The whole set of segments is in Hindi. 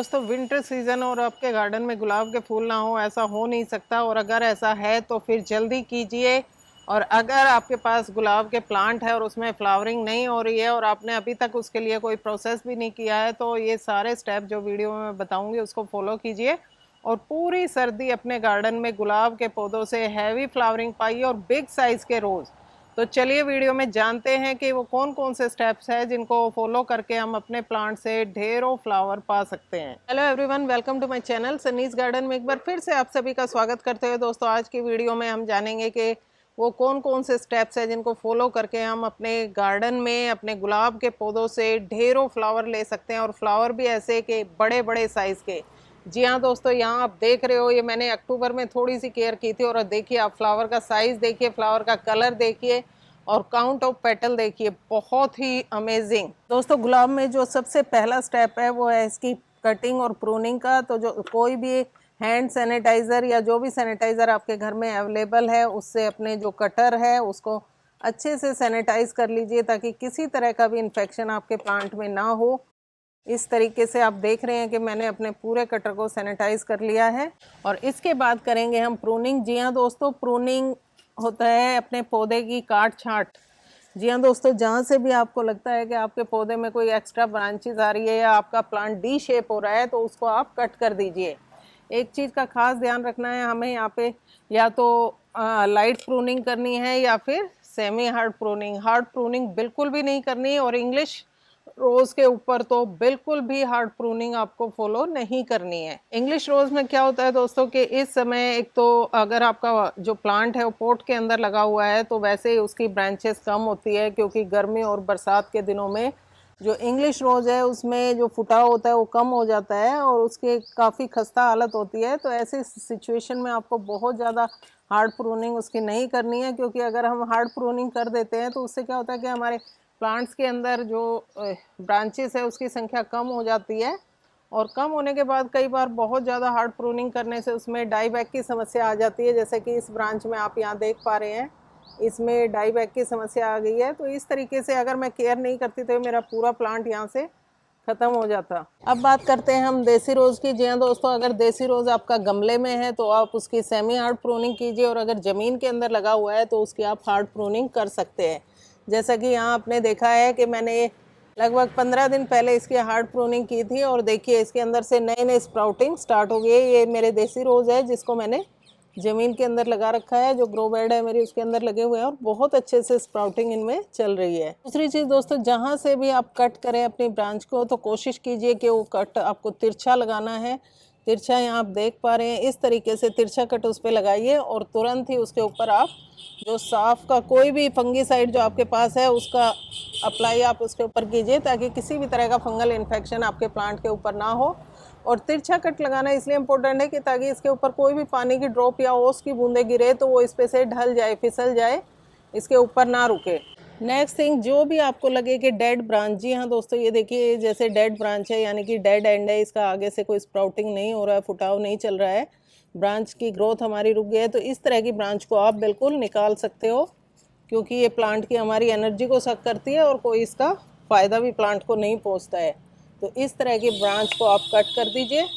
दोस्तों विंटर सीज़न और आपके गार्डन में गुलाब के फूल ना हो, ऐसा हो नहीं सकता। और अगर ऐसा है तो फिर जल्दी कीजिए। और अगर आपके पास गुलाब के प्लांट है और उसमें फ्लावरिंग नहीं हो रही है और आपने अभी तक उसके लिए कोई प्रोसेस भी नहीं किया है, तो ये सारे स्टेप जो वीडियो में मैं बताऊंगी उसको फॉलो कीजिए और पूरी सर्दी अपने गार्डन में गुलाब के पौधों से हैवी फ्लावरिंग पाइए और बिग साइज़ के रोज़। तो चलिए वीडियो में जानते हैं कि वो कौन कौन से स्टेप्स हैं जिनको फॉलो करके हम अपने प्लांट से ढेरों फ्लावर पा सकते हैं। Hello everyone, welcome to my channel Sunny's garden में एक बार फिर से आप सभी का स्वागत करते हुए दोस्तों आज की वीडियो में हम जानेंगे कि वो कौन कौन से स्टेप्स हैं जिनको फॉलो करके हम अपने गार्डन में अपने गुलाब के पौधों से ढेरों फ्लावर ले सकते हैं और फ्लावर भी ऐसे कि बड़े बड़े साइज़ के। जी हाँ दोस्तों, यहाँ आप देख रहे हो, ये मैंने अक्टूबर में थोड़ी सी केयर की थी और देखिए आप फ्लावर का साइज़ देखिए, फ्लावर का कलर देखिए और काउंट ऑफ पेटल देखिए, बहुत ही अमेजिंग। दोस्तों गुलाब में जो सबसे पहला स्टेप है वो है इसकी कटिंग और प्रूनिंग का। तो जो कोई भी हैंड सैनिटाइज़र या जो भी सैनिटाइज़र आपके घर में अवेलेबल है उससे अपने जो कटर है उसको अच्छे से सैनिटाइज़ कर लीजिए ताकि किसी तरह का भी इन्फेक्शन आपके प्लांट में ना हो। इस तरीके से आप देख रहे हैं कि मैंने अपने पूरे कटर को सैनिटाइज़ कर लिया है। और इसके बाद करेंगे हम प्रूनिंग। जी हाँ दोस्तों, प्रूनिंग होता है अपने पौधे की काट छांट। जी हाँ दोस्तों, जहाँ से भी आपको लगता है कि आपके पौधे में कोई एक्स्ट्रा ब्रांचेस आ रही है या आपका प्लांट डी शेप हो रहा है तो उसको आप कट कर दीजिए। एक चीज़ का खास ध्यान रखना है, हमें यहाँ पे या तो लाइट प्रूनिंग करनी है या फिर semi hard pruning. Hard pruning बिल्कुल भी नहीं करनी और इंग्लिश रोज़ के ऊपर तो बिल्कुल भी हार्ड प्रूनिंग आपको फॉलो नहीं करनी है। इंग्लिश रोज़ में क्या होता है दोस्तों कि इस समय एक तो अगर आपका जो प्लांट है वो पोट के अंदर लगा हुआ है तो वैसे ही उसकी ब्रांचेस कम होती है, क्योंकि गर्मी और बरसात के दिनों में जो इंग्लिश रोज़ है उसमें जो फुटाव होता है वो कम हो जाता है और उसकी काफ़ी खस्ता हालत होती है। तो ऐसी सिचुएशन में आपको बहुत ज़्यादा हार्ड प्रूनिंग उसकी नहीं करनी है, क्योंकि अगर हम हार्ड प्रूनिंग कर देते हैं तो उससे क्या होता है कि हमारे प्लांट्स के अंदर जो ब्रांचेस है उसकी संख्या कम हो जाती है और कम होने के बाद कई बार बहुत ज़्यादा हार्ड प्रूनिंग करने से उसमें डाई बैक की समस्या आ जाती है। जैसे कि इस ब्रांच में आप यहाँ देख पा रहे हैं, इसमें डाई बैक की समस्या आ गई है। तो इस तरीके से अगर मैं केयर नहीं करती तो मेरा पूरा प्लांट यहाँ से ख़त्म हो जाता। अब बात करते हैं हम देसी रोज़ की। जी हाँ दोस्तों, अगर देसी रोज़ आपका गमले में है तो आप उसकी सेमी हार्ड प्रूनिंग कीजिए और अगर ज़मीन के अंदर लगा हुआ है तो उसकी आप हार्ड प्रूनिंग कर सकते हैं। जैसा कि यहाँ आपने देखा है कि मैंने लगभग 15 दिन पहले इसकी हार्ड प्रूनिंग की थी और देखिए इसके अंदर से नए नए स्प्राउटिंग स्टार्ट हो गई है। ये मेरे देसी रोज़ है जिसको मैंने ज़मीन के अंदर लगा रखा है, जो ग्रो बेड है मेरी उसके अंदर लगे हुए हैं और बहुत अच्छे से स्प्राउटिंग इनमें चल रही है। दूसरी चीज़ दोस्तों, जहाँ से भी आप कट करें अपनी ब्रांच को तो कोशिश कीजिए कि वो कट आपको तिरछा लगाना है। तिरछा यहाँ आप देख पा रहे हैं, इस तरीके से तिरछा कट उस पर लगाइए और तुरंत ही उसके ऊपर आप जो साफ का कोई भी फंगीसाइड जो आपके पास है उसका अप्लाई आप उसके ऊपर कीजिए ताकि किसी भी तरह का फंगल इन्फेक्शन आपके प्लांट के ऊपर ना हो। और तिरछा कट लगाना इसलिए इम्पोर्टेंट है कि ताकि इसके ऊपर कोई भी पानी की ड्रॉप या ओस की बूंदें गिरे तो वो इस पे से ढल जाए, फिसल जाए, इसके ऊपर ना रुके। नेक्स्ट थिंग, जो भी आपको लगे कि डेड ब्रांच, जी हाँ दोस्तों ये देखिए जैसे डेड ब्रांच है यानी कि डेड एंड है, इसका आगे से कोई स्प्राउटिंग नहीं हो रहा है, फुटाव नहीं चल रहा है, ब्रांच की ग्रोथ हमारी रुक गई है, तो इस तरह की ब्रांच को आप बिल्कुल निकाल सकते हो, क्योंकि ये प्लांट की हमारी एनर्जी को सक करती है और कोई इसका फ़ायदा भी प्लांट को नहीं पहुंचता है। तो इस तरह की ब्रांच को आप कट कर दीजिए।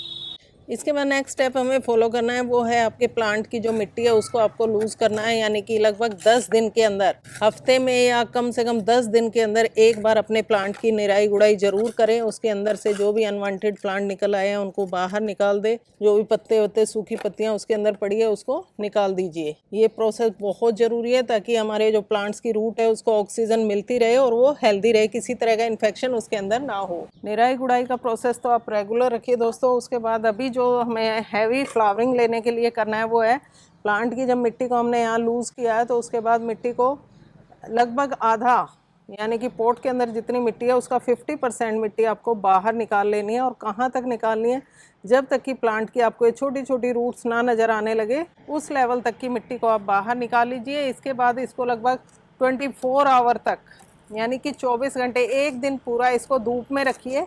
इसके बाद नेक्स्ट स्टेप हमें फॉलो करना है, वो है आपके प्लांट की जो मिट्टी है उसको आपको लूज़ करना है, यानी कि लगभग 10 दिन के अंदर, हफ्ते में या कम से कम 10 दिन के अंदर एक बार अपने प्लांट की निराई गुड़ाई ज़रूर करें। उसके अंदर से जो भी अनवांटेड प्लांट निकल आए हैं उनको बाहर निकाल दे, जो भी पत्ते वत्ते सूखी पत्तियाँ उसके अंदर पड़ी है उसको निकाल दीजिए। ये प्रोसेस बहुत ज़रूरी है ताकि हमारे जो प्लांट्स की रूट है उसको ऑक्सीजन मिलती रहे और वो हेल्दी रहे, किसी तरह का इन्फेक्शन उसके अंदर ना हो। निराई गुड़ाई का प्रोसेस तो आप रेगुलर रखिए दोस्तों। उसके बाद अभी जो हमें हैवी फ्लावरिंग लेने के लिए करना है वो है प्लांट की, जब मिट्टी को हमने यहाँ लूज़ किया है तो उसके बाद मिट्टी को लगभग आधा, यानी कि पोट के अंदर जितनी मिट्टी है उसका 50% मिट्टी आपको बाहर निकाल लेनी है। और कहाँ तक निकालनी है, जब तक कि प्लांट की आपको ये छोटी छोटी रूट्स ना नज़र आने लगे उस लेवल तक की मिट्टी को आप बाहर निकाल लीजिए। इसके बाद इसको लगभग 24 आवर तक, यानी कि 24 घंटे, एक दिन पूरा इसको धूप में रखिए,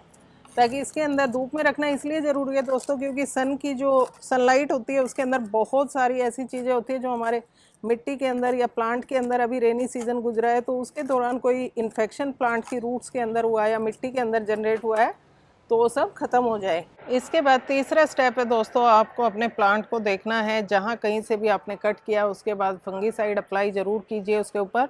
ताकि इसके अंदर धूप में रखना इसलिए ज़रूरी है दोस्तों क्योंकि सन की जो सनलाइट होती है उसके अंदर बहुत सारी ऐसी चीज़ें होती है जो हमारे मिट्टी के अंदर या प्लांट के अंदर, अभी रेनी सीजन गुजरा है तो उसके दौरान कोई इन्फेक्शन प्लांट की रूट्स के अंदर हुआ है या मिट्टी के अंदर जनरेट हुआ है तो वो सब ख़त्म हो जाए। इसके बाद तीसरा स्टेप है दोस्तों, आपको अपने प्लांट को देखना है, जहाँ कहीं से भी आपने कट किया उसके बाद फंगीसाइड अप्लाई ज़रूर कीजिए उसके ऊपर।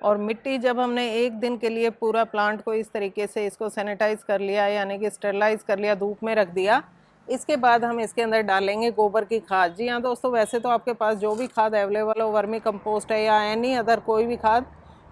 और मिट्टी जब हमने एक दिन के लिए पूरा प्लांट को इस तरीके से इसको सैनिटाइज़ कर लिया, यानी कि स्टेरलाइज़ कर लिया, धूप में रख दिया, इसके बाद हम इसके अंदर डालेंगे गोबर की खाद। जी हाँ दोस्तों, वैसे तो आपके पास जो भी खाद अवेलेबल हो, वर्मी कंपोस्ट है या एनी अदर कोई भी खाद,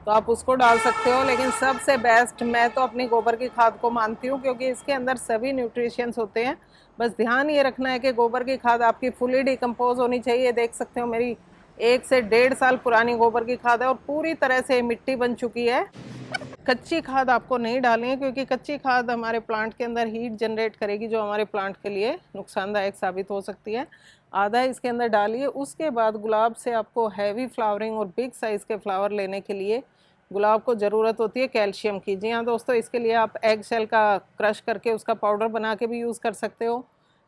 तो आप उसको डाल सकते हो, लेकिन सबसे बेस्ट मैं तो अपनी गोबर की खाद को मानती हूँ, क्योंकि इसके अंदर सभी न्यूट्रिशंस होते हैं। बस ध्यान ये रखना है कि गोबर की खाद आपकी फुली डिकम्पोज होनी चाहिए। देख सकते हो मेरी 1 से 1.5 साल पुरानी गोबर की खाद है और पूरी तरह से मिट्टी बन चुकी है। कच्ची खाद आपको नहीं डालनी है, क्योंकि कच्ची खाद हमारे प्लांट के अंदर हीट जनरेट करेगी, जो हमारे प्लांट के लिए नुकसानदायक साबित हो सकती है। आधा इसके अंदर डालिए। उसके बाद गुलाब से आपको हैवी फ्लावरिंग और बिग साइज़ के फ्लावर लेने के लिए गुलाब को ज़रूरत होती है कैल्शियम की। जी हाँ दोस्तों, इसके लिए आप एग शेल का क्रश करके उसका पाउडर बना के भी यूज़ कर सकते हो,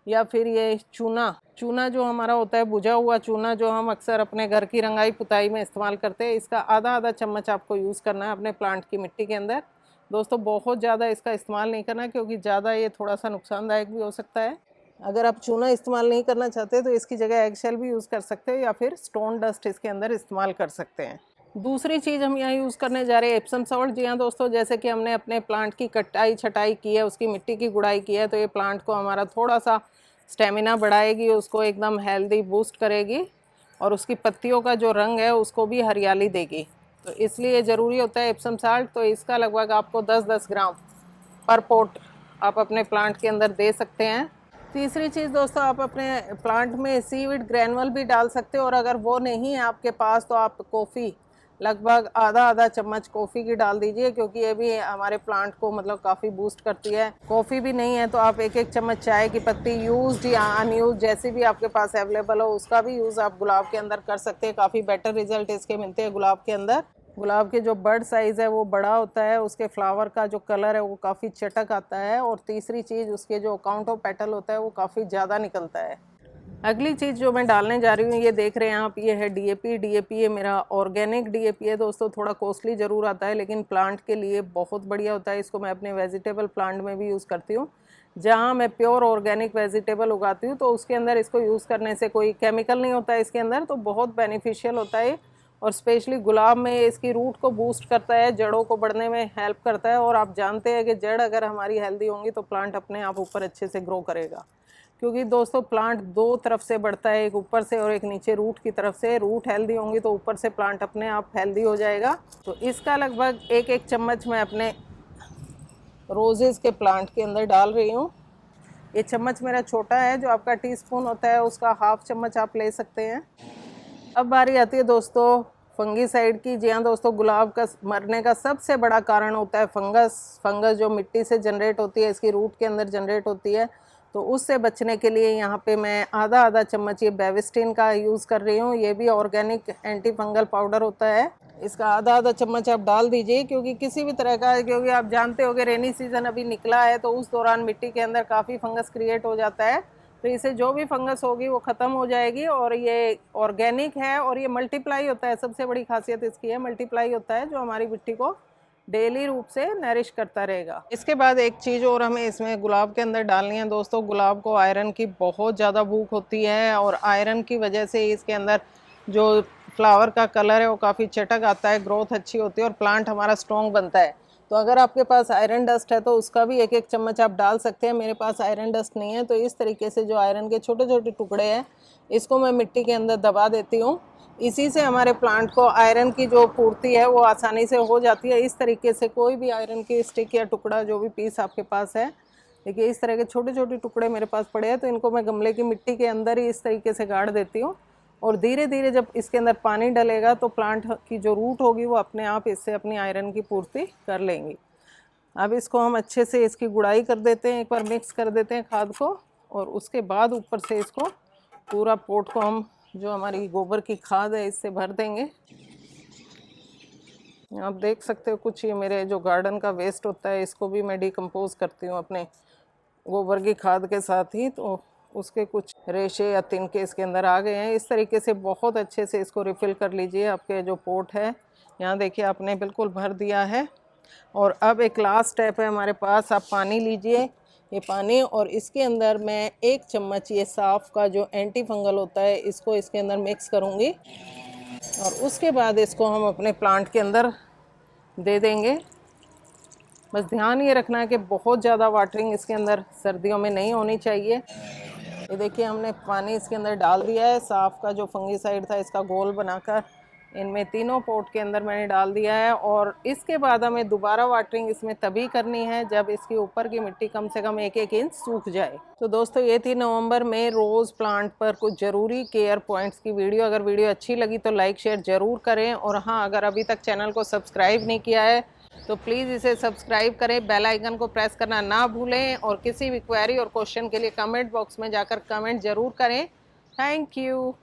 या फिर ये चूना जो हमारा होता है, भुजा हुआ चूना, जो हम अक्सर अपने घर की रंगाई पुताई में इस्तेमाल करते हैं, इसका आधा आधा चम्मच आपको यूज़ करना है अपने प्लांट की मिट्टी के अंदर। दोस्तों बहुत ज़्यादा इसका इस्तेमाल नहीं करना, क्योंकि ज़्यादा ये थोड़ा सा नुकसानदायक भी हो सकता है। अगर आप चूना इस्तेमाल नहीं करना चाहते तो इसकी जगह एग शेल भी यूज़ कर सकते हो, या फिर स्टोन डस्ट इसके अंदर इस्तेमाल कर सकते हैं। दूसरी चीज़ हम यहाँ यूज़ करने जा रहे हैं एप्सम सॉल्ट। जी हाँ दोस्तों, जैसे कि हमने अपने प्लांट की कटाई छटाई की है, उसकी मिट्टी की गुड़ाई की है, तो ये प्लांट को हमारा थोड़ा सा स्टेमिना बढ़ाएगी, उसको एकदम हेल्दी बूस्ट करेगी, और उसकी पत्तियों का जो रंग है उसको भी हरियाली देगी। तो इसलिए ज़रूरी होता है एप्सम सॉल्ट। तो इसका लगभग आपको 10-10 ग्राम पर पॉट आप अपने प्लांट के अंदर दे सकते हैं। तीसरी चीज़ दोस्तों, आप अपने प्लांट में सीवीड ग्रैनुअल भी डाल सकते हो, और अगर वो नहीं है आपके पास तो आप कॉफ़ी लगभग आधा आधा चम्मच कॉफ़ी की डाल दीजिए, क्योंकि ये भी हमारे प्लांट को मतलब काफ़ी बूस्ट करती है। कॉफ़ी भी नहीं है तो आप 1-1 चम्मच चाय की पत्ती यूज्ड या अनयूज जैसी भी आपके पास अवेलेबल हो उसका भी यूज़ आप गुलाब के अंदर कर सकते हैं। काफ़ी बेटर रिजल्ट इसके मिलते हैं गुलाब के अंदर। गुलाब के जो बड साइज़ है वो बड़ा होता है, उसके फ्लावर का जो कलर है वो काफ़ी चटक आता है, और तीसरी चीज़ उसके जो काउंट ऑफ पेटल होता है वो काफ़ी ज़्यादा निकलता है। अगली चीज़ जो मैं डालने जा रही हूँ, ये देख रहे हैं आप, ये है डीएपी। डीएपी ये मेरा ऑर्गेनिक डीएपी है दोस्तों। थोड़ा कॉस्टली ज़रूर आता है, लेकिन प्लांट के लिए बहुत बढ़िया होता है। इसको मैं अपने वेजिटेबल प्लांट में भी यूज़ करती हूँ। जहाँ मैं प्योर ऑर्गेनिक वेजिटेबल उगाती हूँ तो उसके अंदर इसको यूज़ करने से कोई केमिकल नहीं होता है इसके अंदर, तो बहुत बेनिफिशियल होता है। और स्पेशली गुलाब में इसकी रूट को बूस्ट करता है, जड़ों को बढ़ने में हेल्प करता है। और आप जानते हैं कि जड़ अगर हमारी हेल्दी होंगी तो प्लांट अपने आप ऊपर अच्छे से ग्रो करेगा, क्योंकि दोस्तों प्लांट 2 तरफ से बढ़ता है, एक ऊपर से और एक नीचे रूट की तरफ से। रूट हेल्दी होंगी तो ऊपर से प्लांट अपने आप हेल्दी हो जाएगा। तो इसका लगभग 1-1 चम्मच मैं अपने रोजेज़ के प्लांट के अंदर डाल रही हूँ। ये चम्मच मेरा छोटा है, जो आपका टीस्पून होता है उसका हाफ चम्मच आप ले सकते हैं। अब बारी आती है दोस्तों फंगीसाइड की। जी हाँ दोस्तों, गुलाब का मरने का सबसे बड़ा कारण होता है फंगस जो मिट्टी से जनरेट होती है, इसकी रूट के अंदर जनरेट होती है। तो उससे बचने के लिए यहाँ पे मैं आधा आधा चम्मच ये बेविस्टिन का यूज़ कर रही हूँ। ये भी ऑर्गेनिक एंटी फंगल पाउडर होता है। इसका आधा आधा चम्मच आप डाल दीजिए, क्योंकि किसी भी तरह का, क्योंकि आप जानते हो कि रेनी सीज़न अभी निकला है, तो उस दौरान मिट्टी के अंदर काफ़ी फंगस क्रिएट हो जाता है। तो इसे जो भी फंगस होगी वो ख़त्म हो जाएगी। और ये ऑर्गेनिक है और ये मल्टीप्लाई होता है। सबसे बड़ी खासियत इसकी है मल्टीप्लाई होता है, जो हमारी मिट्टी को डेली रूप से नरिश करता रहेगा। इसके बाद एक चीज़ और हमें इसमें गुलाब के अंदर डालनी है दोस्तों। गुलाब को आयरन की बहुत ज़्यादा भूख होती है, और आयरन की वजह से इसके अंदर जो फ्लावर का कलर है वो काफ़ी चटक आता है, ग्रोथ अच्छी होती है और प्लांट हमारा स्ट्रॉन्ग बनता है। तो अगर आपके पास आयरन डस्ट है तो उसका भी 1-1 चम्मच आप डाल सकते हैं। मेरे पास आयरन डस्ट नहीं है, तो इस तरीके से जो आयरन के छोटे छोटे टुकड़े हैं इसको मैं मिट्टी के अंदर दबा देती हूँ। इसी से हमारे प्लांट को आयरन की जो पूर्ति है वो आसानी से हो जाती है। इस तरीके से कोई भी आयरन की स्टिक या टुकड़ा, जो भी पीस आपके पास है, देखिए इस तरह के छोटे छोटे टुकड़े मेरे पास पड़े हैं, तो इनको मैं गमले की मिट्टी के अंदर ही इस तरीके से गाड़ देती हूँ। और धीरे धीरे जब इसके अंदर पानी डलेगा तो प्लांट की जो रूट होगी वो अपने आप इससे अपनी आयरन की पूर्ति कर लेंगी। अब इसको हम अच्छे से इसकी गुड़ाई कर देते हैं, एक बार मिक्स कर देते हैं खाद को, और उसके बाद ऊपर से इसको पूरा पोट को हम जो हमारी गोबर की खाद है इससे भर देंगे। आप देख सकते हो कुछ ये मेरे जो गार्डन का वेस्ट होता है इसको भी मैं डिकम्पोज करती हूँ अपने गोबर की खाद के साथ ही, तो उसके कुछ रेशे या तिनके इसके अंदर आ गए हैं। इस तरीके से बहुत अच्छे से इसको रिफ़िल कर लीजिए। आपके जो पोट है यहाँ देखिए आपने बिल्कुल भर दिया है। और अब एक लास्ट स्टेप है हमारे पास। आप पानी लीजिए, ये पानी, और इसके अंदर मैं 1 चम्मच ये साफ़ का जो एंटी फंगल होता है इसको इसके अंदर मिक्स करूँगी, और उसके बाद इसको हम अपने प्लांट के अंदर दे देंगे। बस ध्यान ये रखना है कि बहुत ज़्यादा वाटरिंग इसके अंदर सर्दियों में नहीं होनी चाहिए। ये देखिए हमने पानी इसके अंदर डाल दिया है, साफ़ का जो फंगीसाइड था इसका घोल बनाकर इनमें तीनों पॉट के अंदर मैंने डाल दिया है। और इसके बाद हमें दोबारा वाटरिंग इसमें तभी करनी है जब इसके ऊपर की मिट्टी कम से कम 1-1 इंच सूख जाए। तो दोस्तों ये थी नवंबर में रोज़ प्लांट पर कुछ ज़रूरी केयर पॉइंट्स की वीडियो। अगर वीडियो अच्छी लगी तो लाइक शेयर ज़रूर करें, और हाँ, अगर अभी तक चैनल को सब्सक्राइब नहीं किया है तो प्लीज़ इसे सब्सक्राइब करें, बेल आइकन को प्रेस करना ना भूलें, और किसी भी क्वेरी और क्वेश्चन के लिए कमेंट बॉक्स में जाकर कमेंट ज़रूर करें। Thank you.